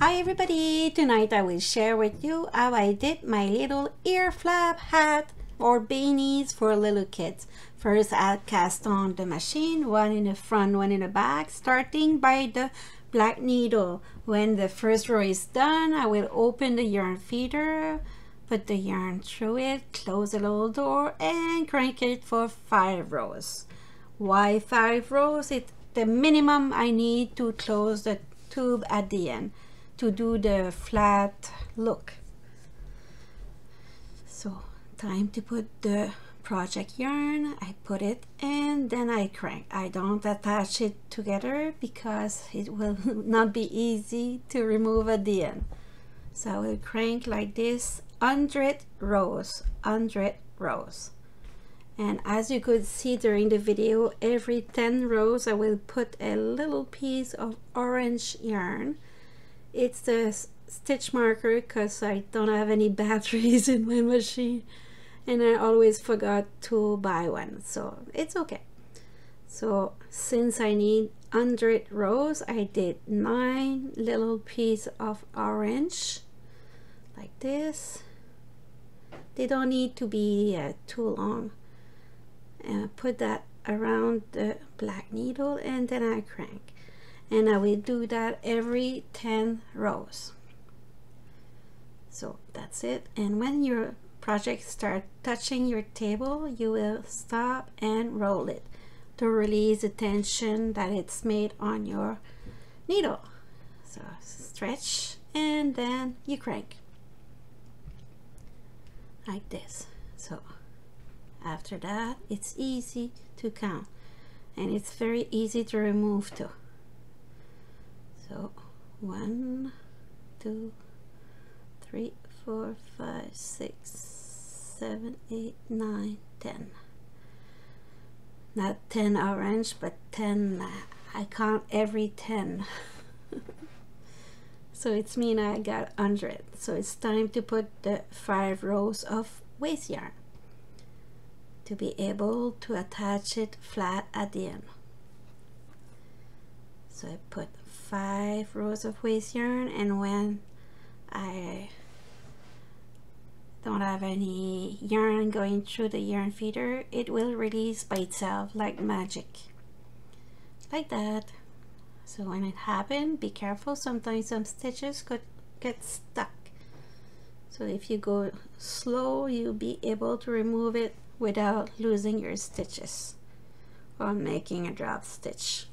Hi everybody! Tonight I will share with you how I did my little ear flap hat or beanies for little kids. First I'll cast on the machine, one in the front, one in the back, starting by the black needle. When the first row is done, I will open the yarn feeder, put the yarn through it, close the little door and crank it for 5 rows. Why 5 rows? It's the minimum I need to close the tube at the end to do the flat look. So time to put the project yarn. I put it and then I crank. I don't attach it together because it will not be easy to remove at the end. So I will crank like this 100 rows, 100 rows. And as you could see during the video, every 10 rows I will put a little piece of orange yarn. It's the stitch marker because I don't have any batteries in my machine and I always forgot to buy one, so it's okay. So since I need 100 rows, I did 9 little pieces of orange like this. They don't need to be too long. And put that around the black needle and then I crank. And I will do that every 10 rows. So that's it. And when your project starts touching your table, you will stop and roll it to release the tension that it's made on your needle. So stretch and then you crank like this. So after that, it's easy to count and it's very easy to remove too. So 1, 2, 3, 4, 5, 6, 7, 8, 9, 10. Not 10 orange, but 10. I count every 10. So it's mean I got 100. So it's time to put the 5 rows of waste yarn to be able to attach it flat at the end. So I put 5 rows of waste yarn, and when I don't have any yarn going through the yarn feeder, it will release by itself like magic, like that. So when it happens, be careful, sometimes some stitches could get stuck. So if you go slow, you'll be able to remove it without losing your stitches or making a drop stitch.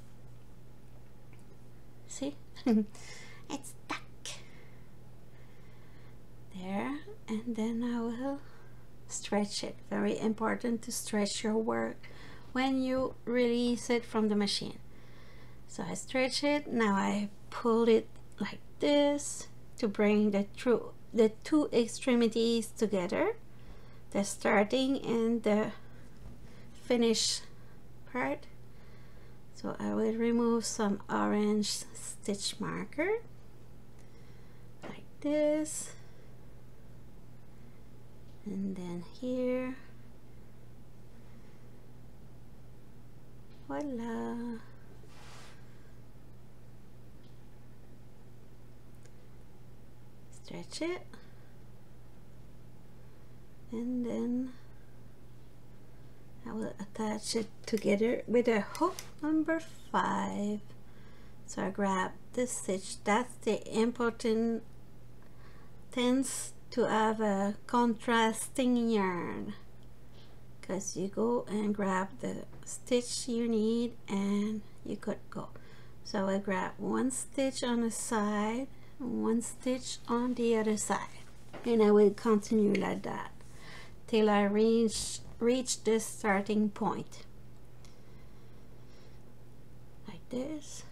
See? It's stuck there, and then I will stretch it. Very important to stretch your work when you release it from the machine. So I stretch it. Now I pull it like this to bring the two extremities together, the starting and the finish part. So I will remove some orange stitch marker like this, and then here, voila. Stretch it, and then I will attach it together with a hook number 5. So I grab this stitch. That's the important things to have a contrasting yarn, because you go and grab the stitch you need and you could go. So I grab 1 stitch on the side, 1 stitch on the other side, and I will continue like that till I reach this starting point like this.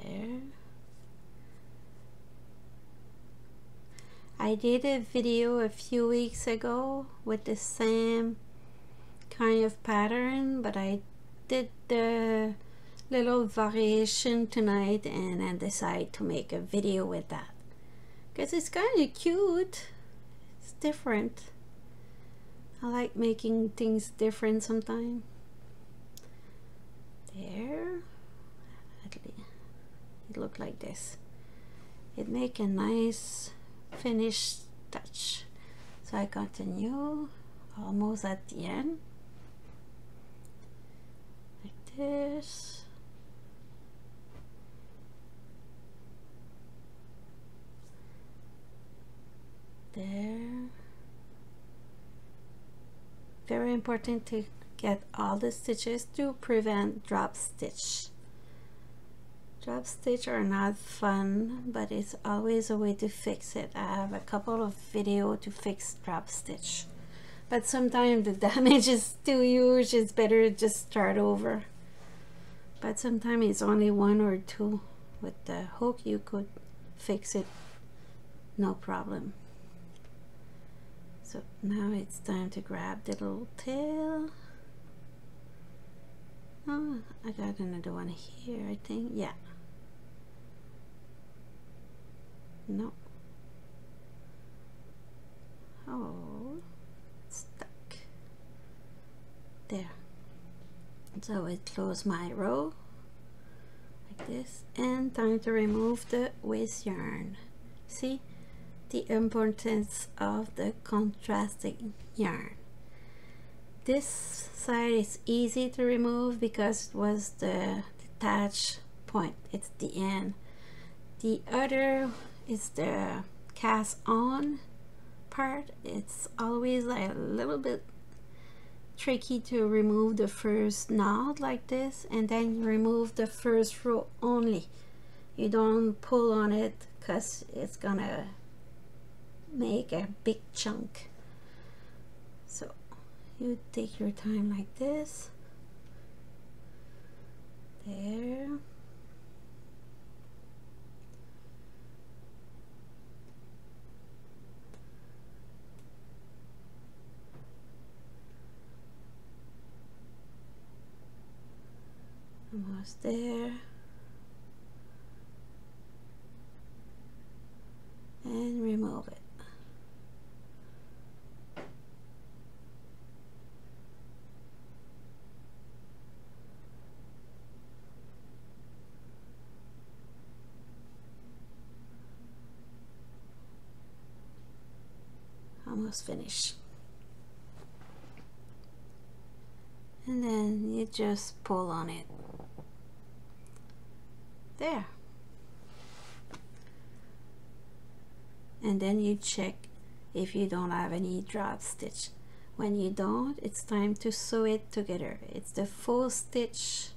There. I did a video a few weeks ago with the same kind of pattern, but I did the little variation tonight and I decided to make a video with that because it's kind of cute. It's different. I like making things different sometimes. There, at least it looked like this. It make a nice finished touch. So I continue almost at the end, like this. There. Very important to get all the stitches to prevent drop stitch. Drop stitch are not fun, but it's always a way to fix it. I have a couple of videos to fix drop stitch, but sometimes the damage is too huge. It's better to just start over. But sometimes it's only one or two. With the hook you could fix it, no problem. So now it's time to grab the little tail. Oh, I got another one here, I think. Yeah. No. Oh, it's stuck. There. So I close my row like this, and time to remove the waste yarn. See the importance of the contrasting yarn. This side is easy to remove because it was the detach point. It's the end. The other is the cast on part. It's always like a little bit tricky to remove the first knot like this, and then you remove the first row only. You don't pull on it because it's gonna make a big chunk. So you take your time like this. There. Almost there. And remove it. Almost finished. And then you just pull on it. There. And then you check if you don't have any drop stitch. When you don't, it's time to sew it together. It's the full stitch,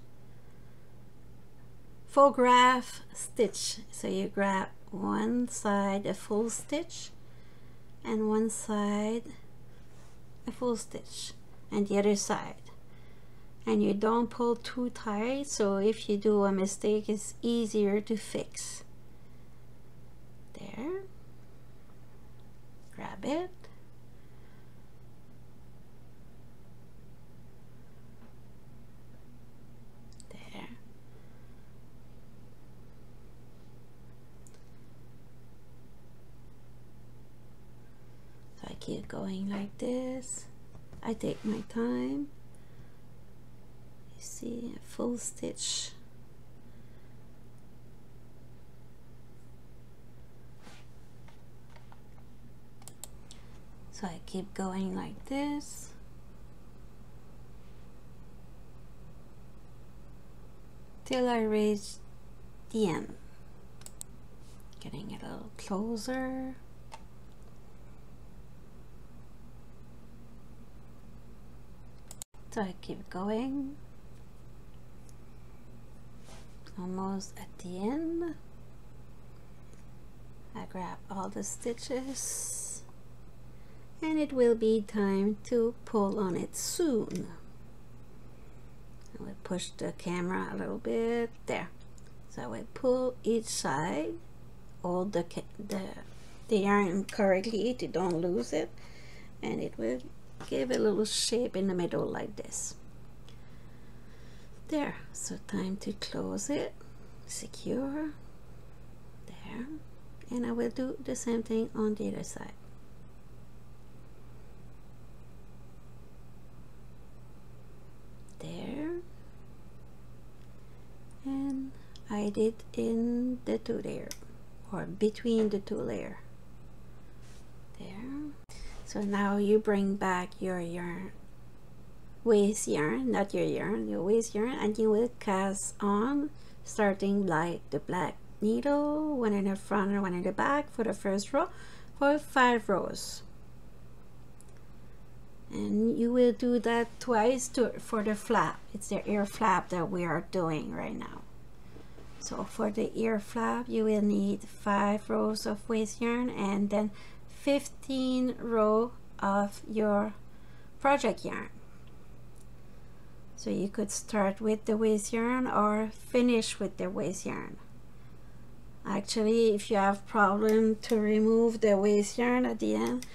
full graph stitch. So you grab one side a full stitch and one side a full stitch and the other side, and you don't pull too tight, so if you do a mistake it's easier to fix. There, grab it, there, so I keep going like this. I take my time. You see, a full stitch. So I keep going like this. Till I reach the end. Getting a little closer. So I keep going, almost at the end. I grab all the stitches and it will be time to pull on it soon. I will push the camera a little bit there. So I will pull each side, hold the yarn correctly to don't lose it, and it will give a little shape in the middle like this. There, so time to close it, secure, there, and I will do the same thing on the other side. There, I did in the two layer, or between the two layer. There. So now you bring back your yarn, waste yarn, not your yarn, your waste yarn, and you will cast on, starting like the black needle, one in the front and one in the back for the first row, for 5 rows. And you will do that twice for the flap. It's the ear flap that we are doing right now. So for the ear flap, you will need 5 rows of waste yarn and then 15 row of your project yarn. So you could start with the waste yarn or finish with the waste yarn. Actually, if you have problem to remove the waste yarn at the end,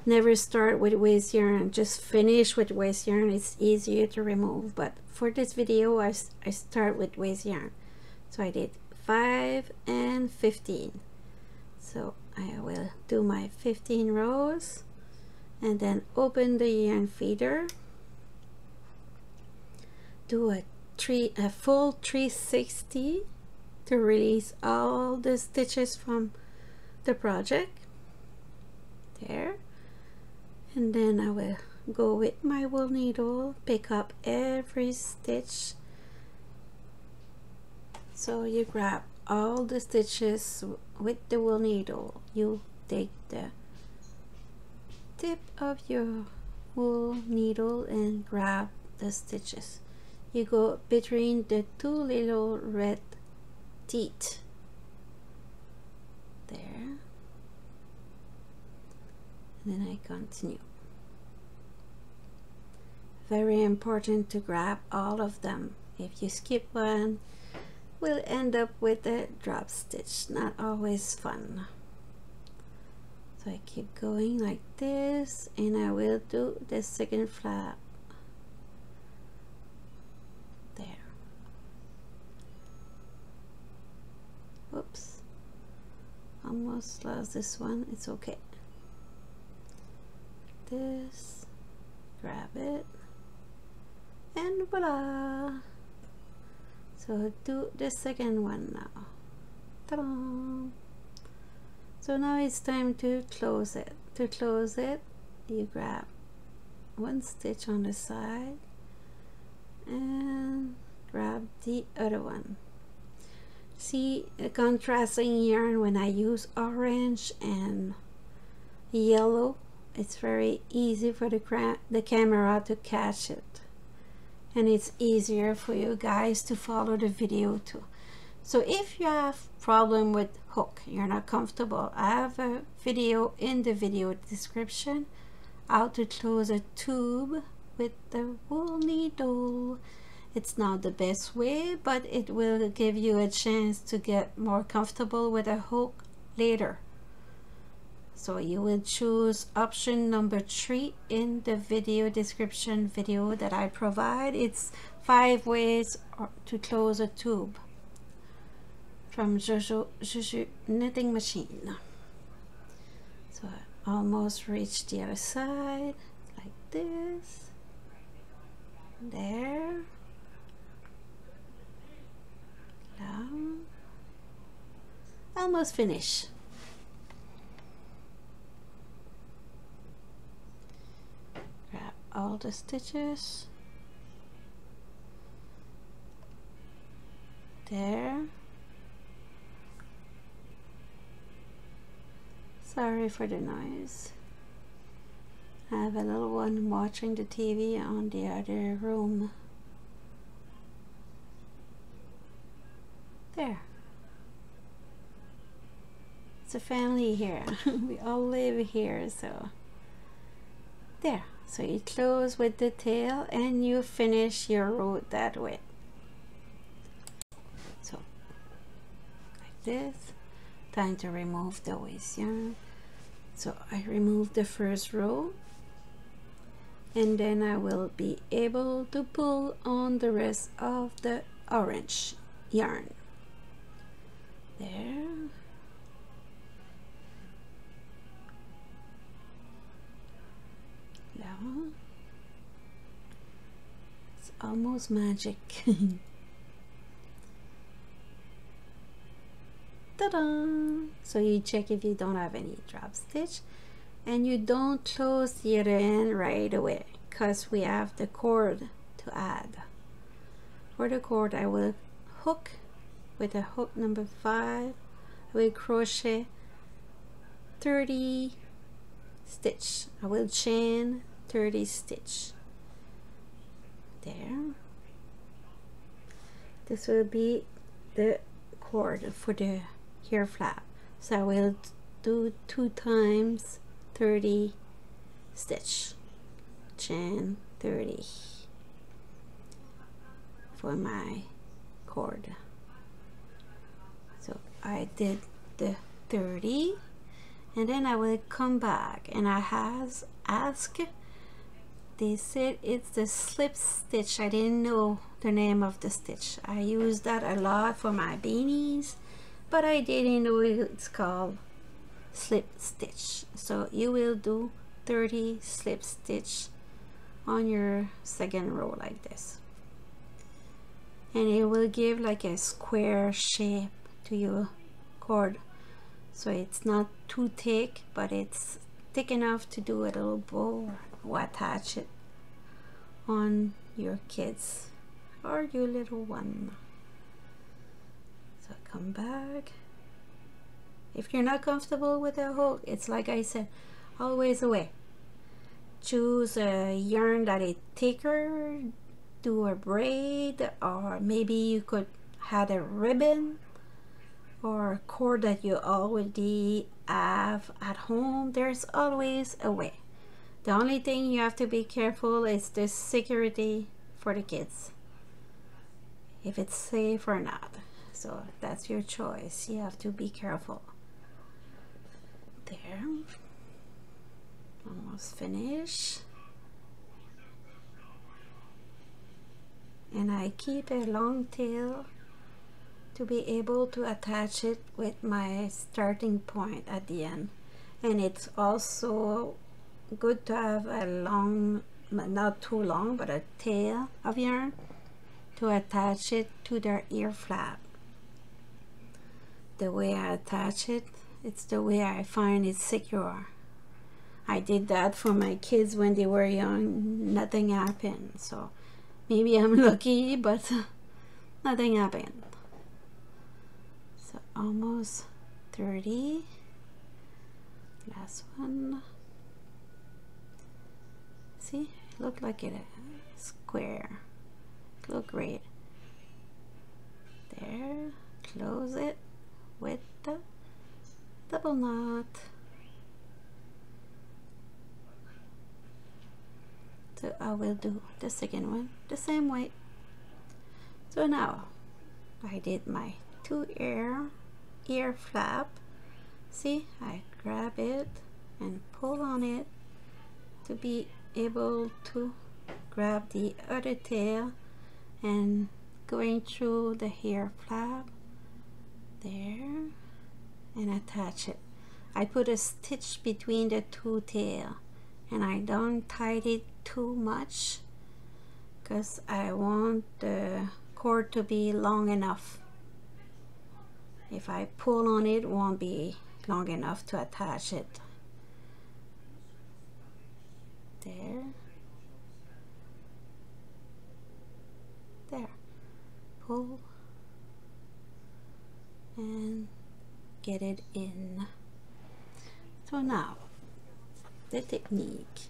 never start with waste yarn, just finish with waste yarn. It's easier to remove, but for this video I start with waste yarn. So I did 5 and 15. So I will do my 15 rows and then open the yarn feeder, do a full 360 to release all the stitches from the project there. And then I will go with my wool needle, pick up every stitch. So you grab all the stitches with the wool needle. You take the tip of your wool needle and grab the stitches. You go between the 2 little red teeth there, and then I continue. Very important to grab all of them. If you skip one, we'll end up with a drop stitch. Not always fun. So I keep going like this, and I will do the second flap there. Oops, almost lost this one. It's okay. This, grab it, and voila. So do the second one now. Ta-da! So now it's time to close it. To close it, you grab one stitch on the side and grab the other one. See the contrasting yarn when I use orange and yellow, it's very easy for the camera to catch it, and it's easier for you guys to follow the video too. So if you have problem with hook, you're not comfortable, I have a video in the video description how to close a tube with the wool needle. It's not the best way, but it will give you a chance to get more comfortable with a hook later. So you will choose option number 3 in the video description video that I provide. It's 5 ways to close a tube from Juju knitting machine. So I almost reached the other side like this. There. Down. Almost finished. Grab all the stitches. There. Sorry for the noise. I have a little one watching the TV on the other room. There. It's a family here. We all live here, so there. So you close with the tail and you finish your row that way. So like this. Time to remove the waste yarn. So I remove the first row, and then I will be able to pull on the rest of the orange yarn. There. Down. It's almost magic. Ta-da! So you check if you don't have any drop stitch, and you don't close the other end right away because we have the cord to add. For the cord, I will hook with a hook number 5. I will crochet 30 stitch. I will chain 30 stitch. There. This will be the cord for the ear flap. So I will do 2 times 30 stitch. Chain 30 for my cord. So I did the 30, and then I will come back, and I ask, they said it's the slip stitch. I didn't know the name of the stitch. I use that a lot for my beanies, but I didn't know it's called slip stitch. So you will do 30 slip stitch on your second row like this, and it will give like a square shape to your cord, so it's not too thick, but it's thick enough to do a little bow or attach it on your kids or your little one. So come back. If you're not comfortable with the hook, it's like I said, always away. Choose a yarn that is thicker, do a braid, or maybe you could add a ribbon or a cord that you already have at home. There's always a way. The only thing you have to be careful is the security for the kids, if it's safe or not. So that's your choice. You have to be careful. There, almost finished. And I keep a long tail to be able to attach it with my starting point at the end. And it's also good to have a long, not too long, but a tail of yarn to attach it to their ear flap. The way I attach it, it's the way I find it secure. I did that for my kids when they were young. Nothing happened. So maybe I'm lucky, but nothing happened. So almost 30. Last one. See, it looked like a square. Look great. There, close it with the double knot. So I will do the second one the same way. So now I did my 2 ear flap. See, I grab it and pull on it to be able to grab the other tail and going through the ear flap there and attach it. I put a stitch between the 2 tails, and I don't tie it too much because I want the cord to be long enough. If I pull on it, it won't be long enough to attach it. There. There. Pull and get it in. So now the technique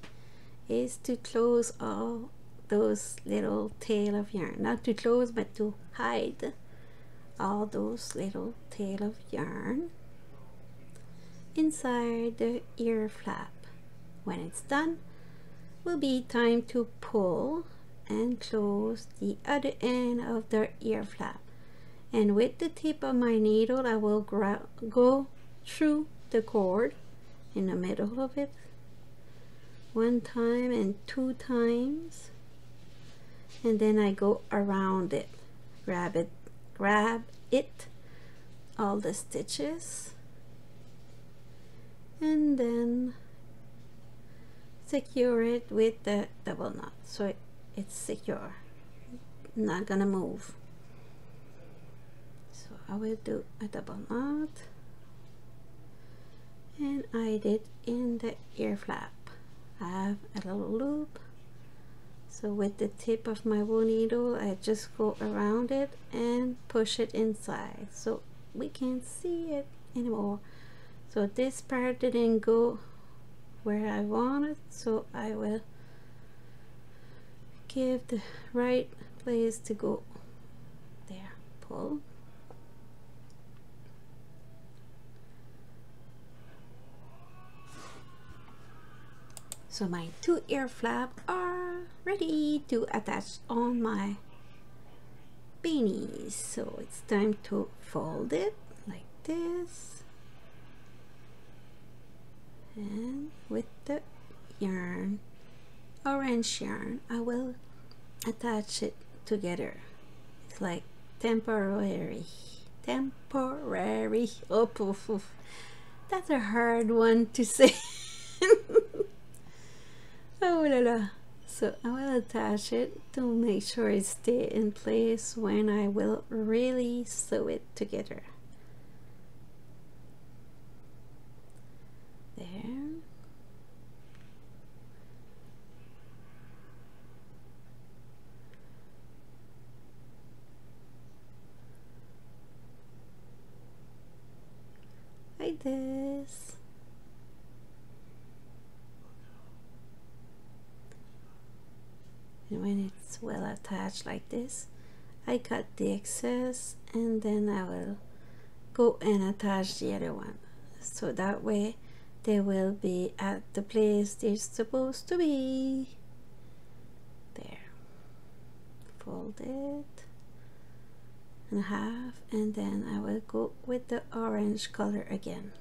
is to close all those little tail of yarn. Not to close, but to hide all those little tail of yarn inside the ear flap. When it's done, will be time to pull and close the other end of the ear flap. And with the tip of my needle, I will go through the cord in the middle of it 1 time and 2 times, and then I go around it, grab it, all the stitches, and then secure it with the double knot so it's secure, not gonna move. So I will do a double knot and I did in the ear flap. I have a little loop, so with the tip of my wool needle I just go around it and push it inside so we can't see it anymore. So this part didn't go where I wanted, so I will give the right place to go. There, pull. So my two ear flaps are ready to attach on my beanies. So it's time to fold it like this. And with the yarn, orange yarn, I will attach it together. It's like temporary. Oh, poof, poof. That's a hard one to say. Oh la la. So I will attach it to make sure it stays in place when I will really sew it together. There. Like this. And when it's well attached like this, I cut the excess and then I will go and attach the other one. So that way they will be at the place they're supposed to be. There. Fold it in half and then I will go with the orange color again.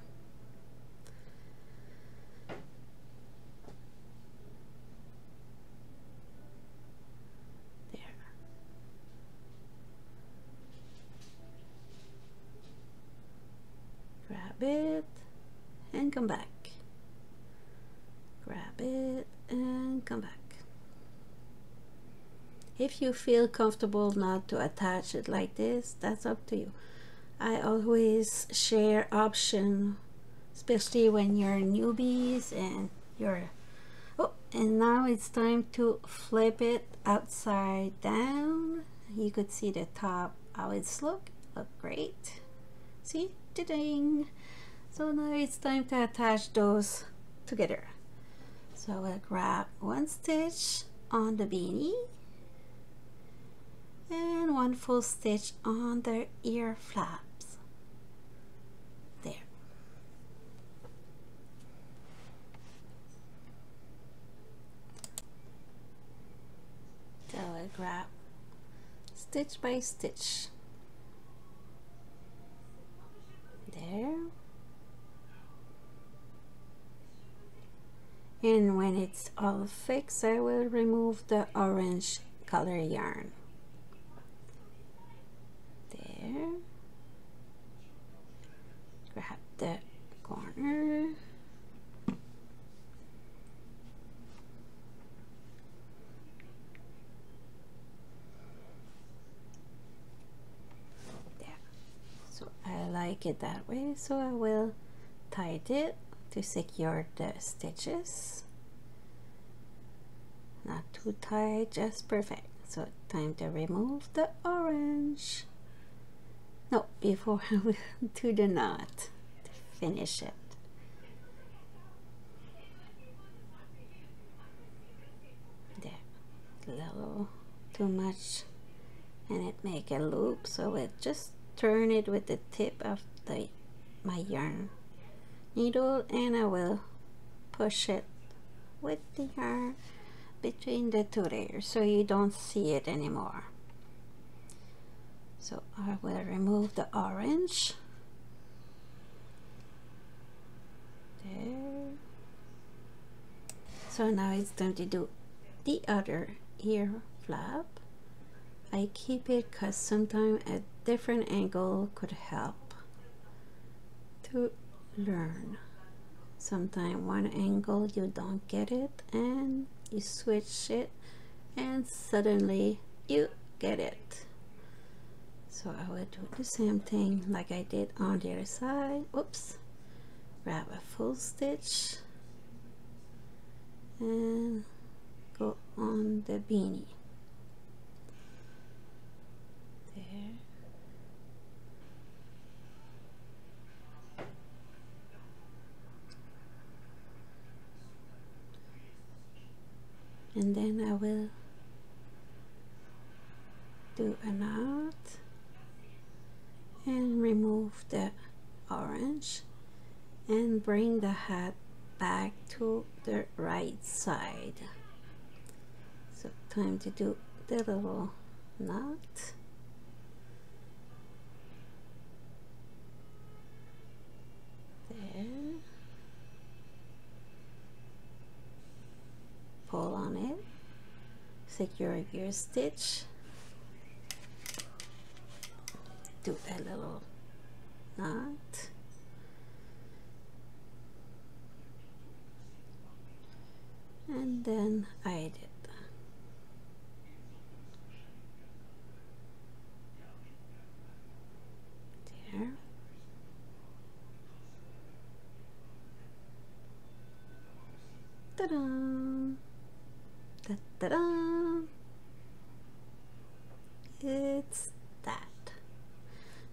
Grab it and come back. Grab it and come back. If you feel comfortable not to attach it like this, that's up to you. I always share option, especially when you're newbies and you're and now it's time to flip it upside down. You could see the top how it's look great. See? Ding. So now it's time to attach those together. So I will grab one stitch on the beanie and one full stitch on the ear flaps. There. So I grab stitch by stitch. There. And when it's all fixed, I will remove the orange color yarn. There. Grab the corner. I like it that way, so I will tie it to secure the stitches. Not too tight, just perfect. So time to remove the orange. No, before I will do the knot to finish it. There, a little too much, and it make a loop, so it just turn it with the tip of my yarn needle, and I will push it with the yarn between the two layers so you don't see it anymore. So I will remove the orange. There. So now it's time to do the other ear flap. I keep it because sometimes a different angle could help to learn. Sometimes one angle you don't get it and you switch it and suddenly you get it. So I will do the same thing like I did on the other side. Oops. grab a full stitch and go on the beanie. There. And then I will do a knot and remove the orange and bring the hat back to the right side. So time to do the little knot. There. Pull on it, secure your stitch, do a little knot, and then hide it. There. Ta-da! Ta-da! It's that.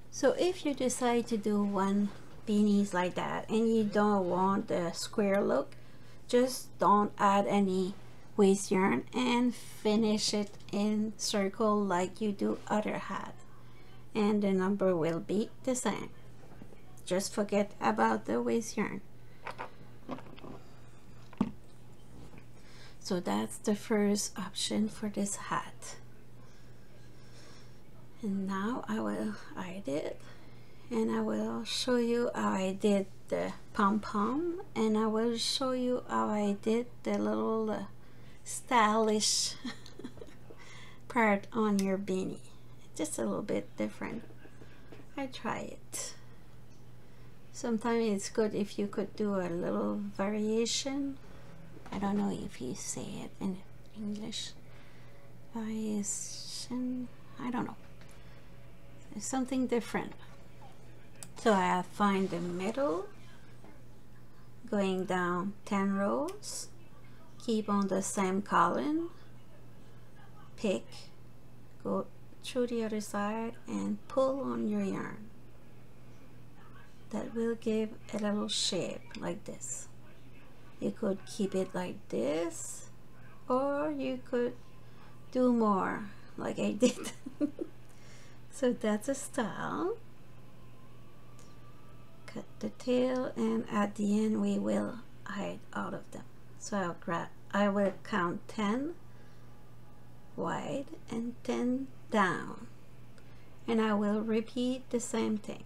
So if you decide to do one beanies like that and you don't want the square look, just don't add any waste yarn and finish it in circle like you do other hat, and the number will be the same. Just forget about the waste yarn. So that's the first option for this hat. And now I will hide it, and I will show you how I did the pom-pom, and I will show you how I did the little stylish part on your beanie. Just a little bit different. I try it. Sometimes it's good if you could do a little variation. I don't know if you say it in English. Variation, I don't know. There's something different. So I find the middle, going down 10 rows, keep on the same column, pick, go through the other side and pull on your yarn. That will give a little shape like this. You could keep it like this, or you could do more like I did. So that's a style. Cut the tail, and at the end we will hide all of them. So I will count 10 wide and 10 down, and I will repeat the same thing.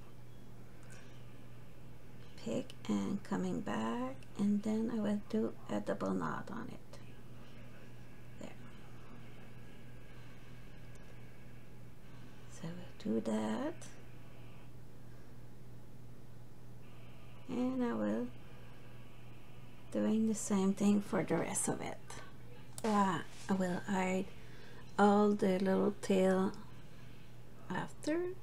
Pick and coming back, and then I will do a double knot on it. There. So I will do that, and I will doing the same thing for the rest of it. I will hide all the little tail after.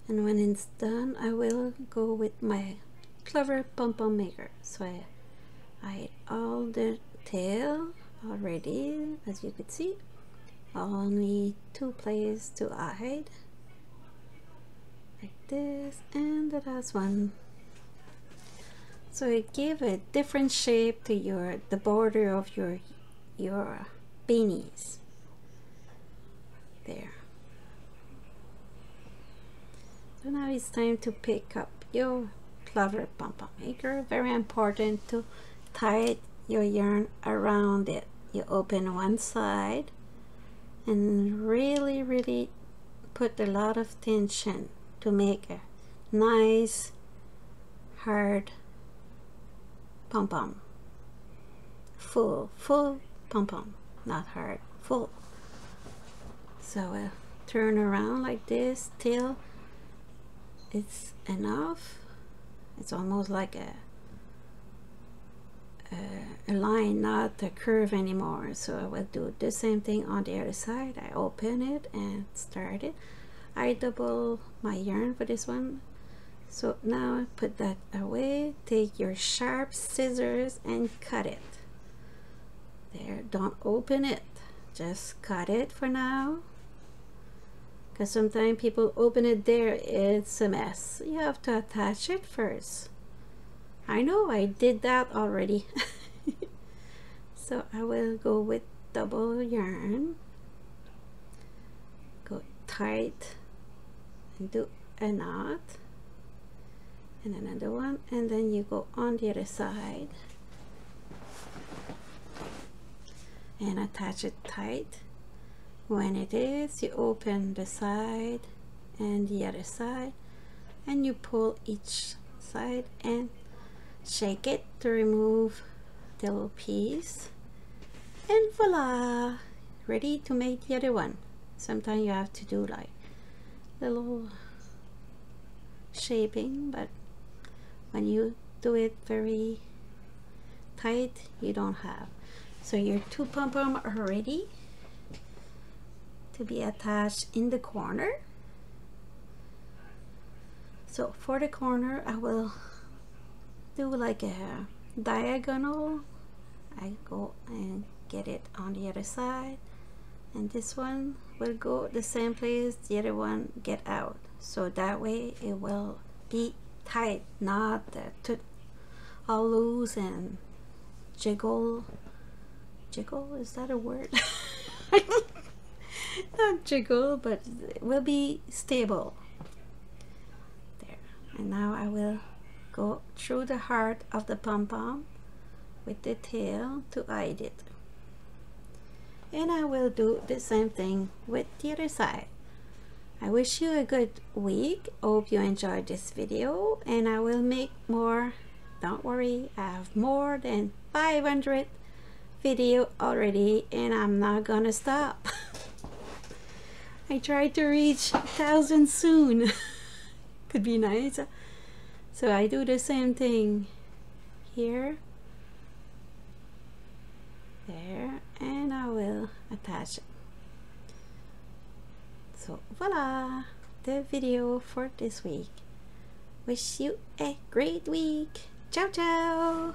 And when it's done, I will go with my clever pom-pom maker. So I hide all the tail already, as you could see. Only 2 places to hide, like this, and the last one. So it gave a different shape to the border of your beanies. There. So now it's time to pick up your clever pom-pom maker. Very important to tie your yarn around it. You open one side and really put a lot of tension to make a nice hard pom-pom. Full pom-pom, not hard, full. So we'll turn around like this till it's enough. It's almost like a line, not a curve anymore. So I will do the same thing on the other side. I open it and start it. I double my yarn for this one, So now put that away. Take your sharp scissors and cut it. There, don't open it. Just cut it for now. Because sometimes people open it there, it's a mess. You have to attach it first. I know I did that already. So I will go with double yarn. Go tight and do a knot. And another one, and then you go on the other side and attach it tight. When it is, you open the side and the other side, and you pull each side and shake it to remove the little piece, and voila, ready to make the other one. Sometimes you have to do like little shaping, but when you do it very tight, you don't have. So your two pom-pom are ready to be attached in the corner. So for the corner, I will do like a diagonal. I go and get it on the other side, and this one will go the same place, the other one get out. So that way it will be tight, not all loose and jiggle. Jiggle, is that a word? Not jiggle, but it will be stable. There. And now I will go through the heart of the pom-pom with the tail to hide it. And I will do the same thing with the other side. I wish you a good week. Hope you enjoyed this video, and I will make more. Don't worry, I have more than 500 video already, and I'm not gonna stop. I try to reach 1,000 soon. Could be nice. So I do the same thing here, there, and I will attach it. So voila, the video for this week. Wish you a great week. Ciao ciao.